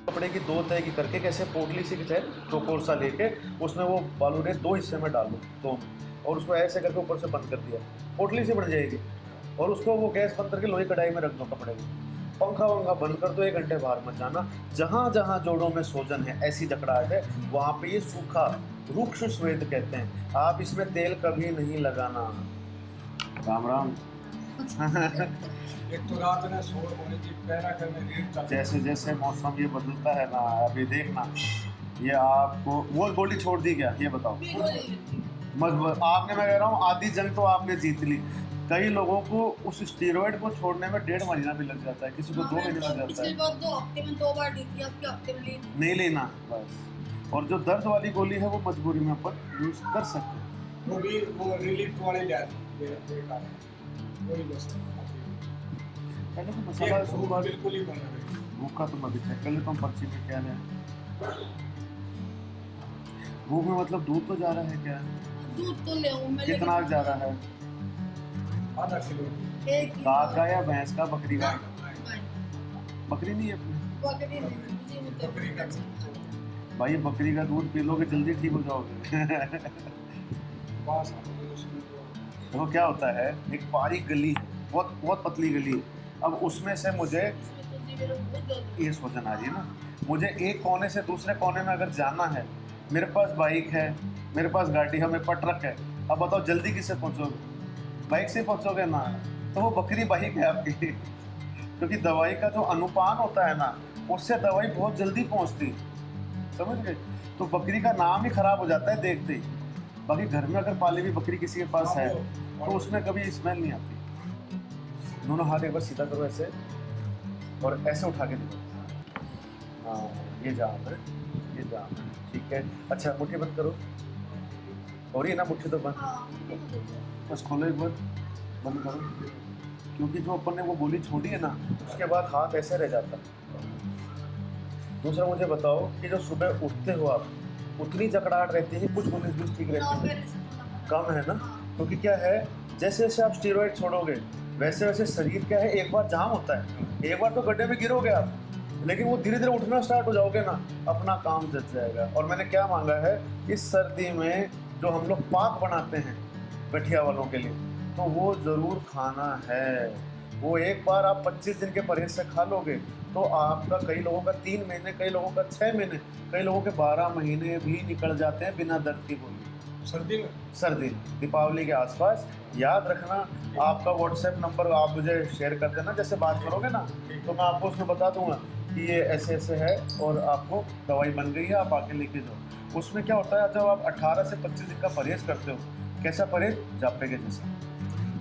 कपड़े की दो तय की करके कैसे पोटली सी है चौकोर सा लेके उसमें वो बालू ने दो हिस्से में डाल दो दो में, और उसको ऐसे करके ऊपर से बंद कर दिया, पोटली सी बन जाएगी। और उसको वो गैस बंद करके लोहे कढ़ाई में रख दो कपड़े को, पंखा वंखा बंद कर दो, 1 घंटे बाहर मत जाना। जहाँ जहाँ जोड़ों में सोजन है, ऐसी जकड़ाहट है, वहाँ पे ये सूखा रुक्ष स्वेद कहते हैं। आप इसमें तेल कभी नहीं लगाना। राम राम। एक तो रात में सो होने की पैरा करने जैसे जैसे मौसम ये बदलता है ना, अभी देखना ये आपको वो गोली छोड़ दी क्या, ये बताओ। मजबूत आपने, मैं कह रहा हूँ आधी जंग तो आपने जीत ली। कई लोगों को उस स्टीरॉयड को छोड़ने में 1.5 महीना भी लग जाता है, किसी को 2 महीने लग जाता है। 2 हफ्ते में 2 बार दी थी, अब क्या हफ्ते में ली नहीं लेना बस। और जो दर्द वाली गोली है वो मजबूरी में अपन यूज कर सकते हैं। वो भी वो रिलीफ वाली वही बस पहले तो मसाला बिल्कुल ही बना है। भूखा तो मत दिखाए, पहले तो हम पर्ची में क्या है भूख में, मतलब दूध तो जा रहा है क्या, दूध तो ले मैं कितना जा रहा है, आधा किलो गाय का या भैंस का, बकरी का। बकरी नहीं है अपनी, बकरी नहीं, बकरी का भाई बकरी का दूध पी लोगे जल्दी ठीक हो जाओगे। पास तो क्या होता है, एक बारीक गली है, बहुत बहुत पतली गली है। अब उसमें से मुझे ये सोचन आ रही है ना, मुझे एक कोने से दूसरे कोने में अगर जाना है, मेरे पास बाइक है, मेरे पास गाड़ी है, मेरे पास ट्रक है, अब बताओ जल्दी किससे पहुंचोगे, बाइक से पहुंचोगे ना, तो वो बकरी बाइक है आपकी। क्योंकि दवाई का जो अनुपान होता है ना, उससे दवाई बहुत जल्दी पहुंचती, समझ गए। तो बकरी का नाम ही खराब हो जाता है देखते ही। बाकी घर में अगर पाली हुई बकरी किसी के पास है तो उसमें कभी स्मेल नहीं आती। दोनों हाथ एक बार सीधा करो ऐसे, और ऐसे उठा के दो। हाँ ये जाम है, ये जाम है, ठीक है। अच्छा मुट्ठी बंद करो, और ये ना मुट्ठी तो बंद, बस खोलो एक बार, बंद करो। क्योंकि जो अपन ने वो गोली छोड़ी है ना, उसके बाद हाथ ऐसे रह जाता है। दूसरा मुझे बताओ कि जो सुबह उठते हो आप, उतनी जकड़ाहट रहती है, कुछ 19-20 ठीक रहती है, कम है ना। क्योंकि क्या है, जैसे जैसे आप स्टीरॉयड छोड़ोगे वैसे वैसे शरीर क्या है, एक बार जाम होता है, एक बार तो गड्ढे में गिरोगे आप, लेकिन वो धीरे धीरे उठना स्टार्ट हो जाओगे ना, अपना काम जच जाएगा। और मैंने क्या मांगा है, इस सर्दी में जो हम लोग पाक बनाते हैं गठिया वालों के लिए, तो वो ज़रूर खाना है। वो एक बार आप 25 दिन के परहेज से खा लोगे तो आपका, कई लोगों का 3 महीने, कई लोगों का 6 महीने, कई लोगों के 12 महीने भी निकल जाते हैं बिना दर्द की गोली। सर्दी में, सर्दी दीपावली के आसपास। याद रखना, आपका व्हाट्सएप नंबर आप मुझे शेयर कर देना, जैसे बात करोगे ना तो मैं आपको उसमें बता दूंगा कि ये ऐसे ऐसे है और आपको दवाई बन गई है, आप आके लेके जाओ। उसमें क्या होता है, जब आप 18 से 25 दिन का परहेज करते हो, कैसा परहेज, जापे के जैसा,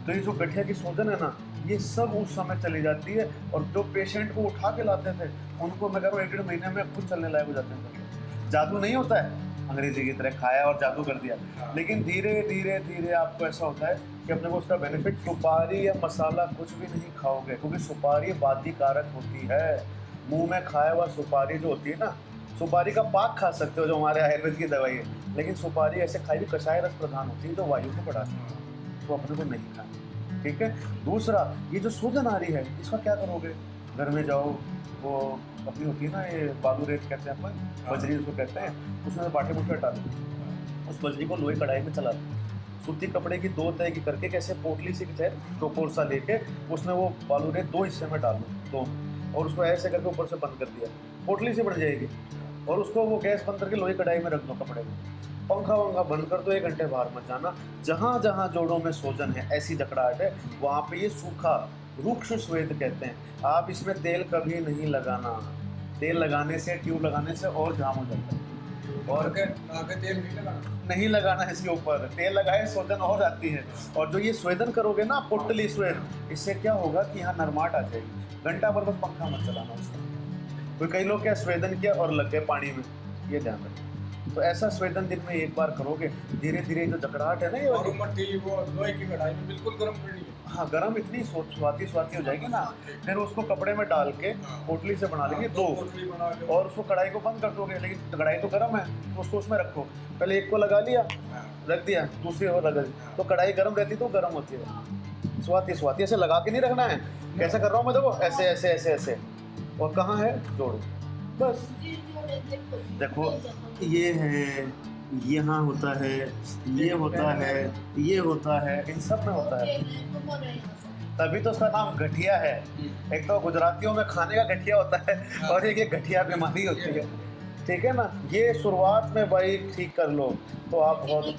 तो ये जो गठिया की सूजन है ना, ये सब उस समय चली जाती है। और जो पेशेंट को उठा के लाते थे उनको मैं कह रहा हूँ 1-1.5 महीने में खुद चलने लायक हो जाते हैं। जादू नहीं होता है अंग्रेजी की तरह खाया और जादू कर दिया, लेकिन धीरे धीरे धीरे आपको ऐसा होता है कि अपने को उसका बेनिफिट। सुपारी या मसाला कुछ भी नहीं खाओगे, क्योंकि सुपारी बाधिकारक होती है। मुंह में खाया हुआ सुपारी जो होती है ना, सुपारी का पाक खा सकते हो जो हमारे आयुर्वेद की दवाई है, लेकिन सुपारी ऐसे खाई हुई कषाय रस प्रधान होती है जो वायु को बढ़ाती है, तो अपने को नहीं खाना, ठीक है। दूसरा, ये जो सूजन आ रही है इसका क्या करोगे, घर में जाओ, वो अपनी होती है ना, ये बालू रेत कहते हैं अपन, बजरी उसको कहते हैं, उसमें बाटे मुट्ठे हटा दो, उस बजरी को लोहे कढ़ाई में चला दो, सूती कपड़े की दो तय की करके कैसे पोटली से चौकोर सा लेके उसमें वो बालू रेत 2 हिस्से में डाल दो, और उसको ऐसे करके ऊपर से बंद कर दिया, पोटली से बन जाएगी। और उसको वो गैस बंद करके लोहे कढ़ाई में रख दो कपड़े को, पंखा वंखा बंद कर दो, 1 घंटे बाहर मत जाना। जहाँ जहाँ जोड़ों में सोजन है, ऐसी जकड़ाहट है, वहाँ पे ये सूखा रुक्ष स्वेद कहते हैं। आप इसमें तेल कभी नहीं लगाना, तेल लगाने से, ट्यूब लगाने से और जाम हो जाता है। और आगे तेल नहीं लगाना है इसके ऊपर, तेल लगाए सोजन हो जाती है। और जो ये स्वेदन करोगे ना, पोटली स्वेद, इससे क्या होगा कि यहाँ नरमाट आ जाएगी। घंटा भर बस पंखा मत चलाना उसका। तो कई लोग क्या स्वेदन किया और लग गए पानी में, ये ध्यान रखें। तो ऐसा स्वेदन दिन में 1 बार करोगे, धीरे धीरे जो जकड़ाहट है ना, ये और मट्टी वो लोहे की कढ़ाई में बिल्कुल गर्म करनी है। हाँ, गर्म इतनी स्वादी हो जाएगी ना, फिर उसको कपड़े में डाल के पोटली से बना लेंगे 2, और उसको कढ़ाई को बंद कर दोगे। लेकिन कढ़ाई तो गर्म है तो उसको उसमें रखो, पहले एक को लगा लिया, रख दिया, दूसरी और लगा दी, तो कढ़ाई गर्म रहती तो गर्म होती है। स्वाति ऐसे लगा के नहीं रखना है, कैसे कर रहा हूँ मैं, देखो ऐसे ऐसे ऐसे ऐसे, और कहाँ है जोड़ो, बस जी जी और देखो देखो ये है, यहाँ होता है, ये होता है, ये होता है, इन सब में होता है। तभी तो उसका नाम गठिया है। एक तो गुजरातियों में खाने का गठिया होता है और एक ये गठिया बीमारी होती है, ठीक है ना। ये शुरुआत में भाई ठीक कर लो तो आप बहुत।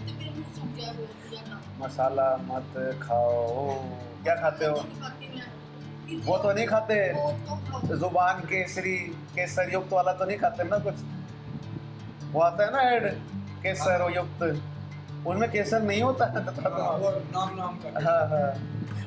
मसाला मत खाओ। क्या खाते हो? वो तो नहीं खाते, जुबान केसरी केसर युक्त वाला तो नहीं खाते ना कुछ, वो आता है ना ऐड केसर युक्त, उनमें केसर नहीं होता है। वो नाम का। हाँ हाँ,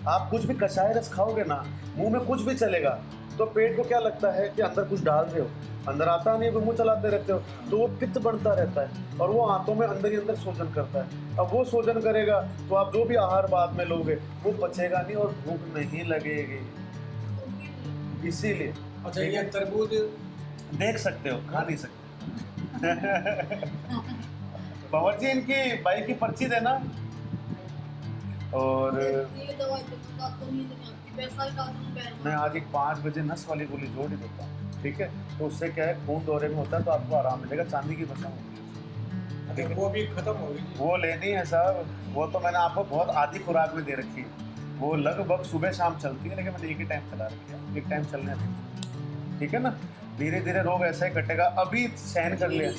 आप कुछ भी कषाय रस खाओगे ना, मुंह में कुछ भी चलेगा तो पेट को क्या लगता है कि अंदर कुछ डाल रहे हो, अंदर आता नहीं, मुंह चलाते रहते हो तो वो पित्त बढ़ता रहता है और वो आंतों में अंदर ही अंदर शोधन करता है। अब वो शोधन करेगा तो आप जो भी आहार बाद में लोगे वो पचेगा नहीं और भूख नहीं लगेगी, इसीलिए। अच्छा ये तरबूज देख सकते हो, खा नहीं सकते। पवन जी इनकी बाइक की पर्ची देना। और मैं आज एक 5 बजे नस वाली गोली जोड़ ही देता हूँ, ठीक है। तो उससे क्या है, खून दौरे में होता है तो आपको आराम मिलेगा। चांदी की बसा होती है, वो भी खत्म हो गई। वो लेनी है साहब। वो तो मैंने आपको बहुत आधी खुराक में दे रखी है। वो लगभग सुबह शाम चलती है, लेकिन मैंने एक ही टाइम चला रखी है, एक टाइम चलने दें, ठीक है ना। धीरे धीरे रोग ऐसा ही कटेगा। अभी सहन कर लिया।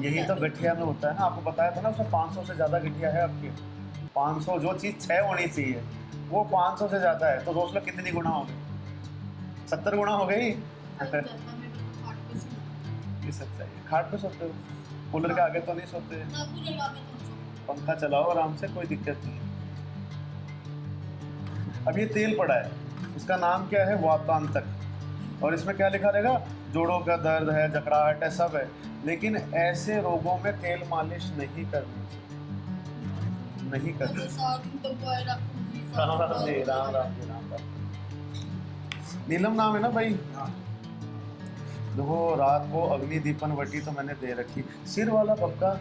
यही तो गठिया में होता है ना, आपको बताया था ना, उसमें 500 से ज़्यादा गठिया है आपकी। 500, जो चीज़ 6 होनी चाहिए वो 500 से ज़्यादा है, तो सोच लो कितनी गुना हो गई, 70 गुना हो गई। ये सच्चाई है। खाट पे सोते हो, कूलर के आगे तो नहीं सोते, पंखा चलाओ आराम से, कोई दिक्कत नहीं। अब ये तेल पड़ा है, इसका नाम क्या है, वातांतक, और इसमें क्या लिखा रहेगा, जोड़ों का दर्द है, जकड़ाहट है, सब है। लेकिन ऐसे रोगों में तेल मालिश नहीं करनी चाहिए, नहीं करनी। राम राम जी, राम राम जी, राम राम। नीलम नाम है ना भाई। देखो रात को अग्नि दीपन वटी तो मैंने दे रखी। सिर वाला पक्का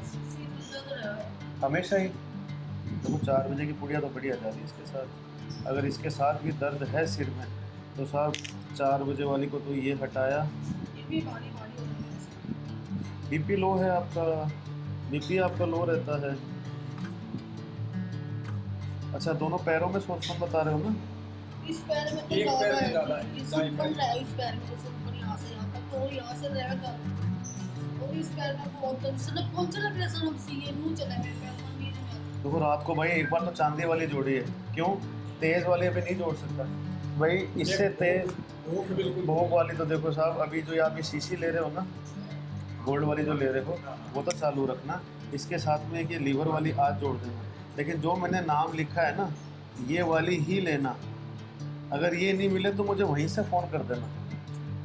हमेशा ही। देखो 4 बजे की पुड़िया तो बढ़िया जा रही है इसके साथ। अगर इसके साथ भी दर्द है सिर में तो साहब 4 बजे वाली को तो ये हटाया। बीपी लो है आपका, बीपी आपका लो रहता है। अच्छा दोनों पैरों में सोच बता रहे हो ना? इस पैर में तो एक पैर में ज़्यादा ज़्यादा है, है, इस दाएं ऊपर पैर। है, इस पैर में जैसे ऊपर यहाँ से यहाँ तक, तो यहाँ से रहेगा और इस पैर में बहुत सनक कौन सा लग रहा है, सनक सी ये मुंह चला मेरे पैर में नहीं आता। देखो रात को भाई एक बार तो चांदी वाली जोड़ी है, क्यों तेज वाले पे नहीं जोड़ सकता भाई, इससे तेज भूख बिल्कुल भोग वाली तो देखो साहब, अभी जो आप ये शीशी ले रहे हो ना, गोल्ड वाली जो ले रहे हो वो तो चालू रखना, इसके साथ में कि लीवर वाली आज जोड़ देना। लेकिन जो मैंने नाम लिखा है ना, ये वाली ही लेना। अगर ये नहीं मिले तो मुझे वहीं से फ़ोन कर देना।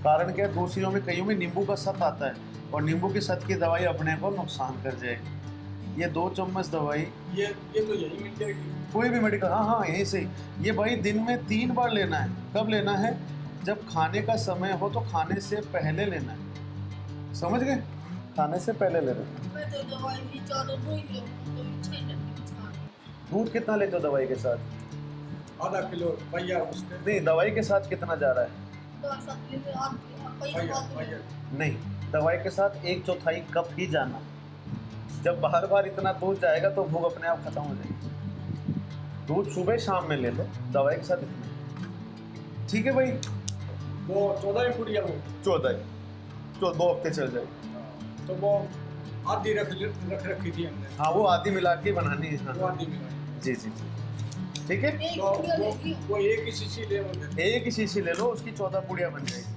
कारण क्या है, दूसरियों में कईयों में नींबू का सत आता है और नींबू की सत की दवाई अपने को नुकसान कर जाएगी। ये 2 चम्मच दवाई ये तो यही मिल जाएगी कोई भी मेडिकल, हाँ हाँ यहीं से। ये भाई दिन में 3 बार लेना है। कब लेना है? जब खाने का समय हो तो खाने से पहले लेना है, समझ गए? खाने से पहले लेना है। मैं तो दवाई भी चारों दो ही लेऊँ तो इच्छा ही लगती है। दूध कितना लेते हो दवाई के साथ? आधा किलो भैया उसके नहीं, दवाई के साथ कितना जा रहा है? तो ऐसा लेते आप भैया नहीं, दवाई के साथ 1/4 कप ही जाना। जब बार बार इतना दूध जाएगा तो भूख अपने आप खत्म हो जाएगी। दूध सुबह शाम में ले लो, दवाई के साथ इतना, ठीक है भाई? वो 14 ही पुड़िया वो 14 2 हफ्ते चल जाए। तो वो आधी रख रखी थी हमने। हाँ वो आधी मिला के बनानी है। वो हाँ आधी मिलाई। जी जी जी, ठीक है। एक तो पुड़िया लेती हूँ। वो एक ही शीशी ले वो एक ही शीशी ले लो, उसकी 14 पुड़िया बन जाएगी।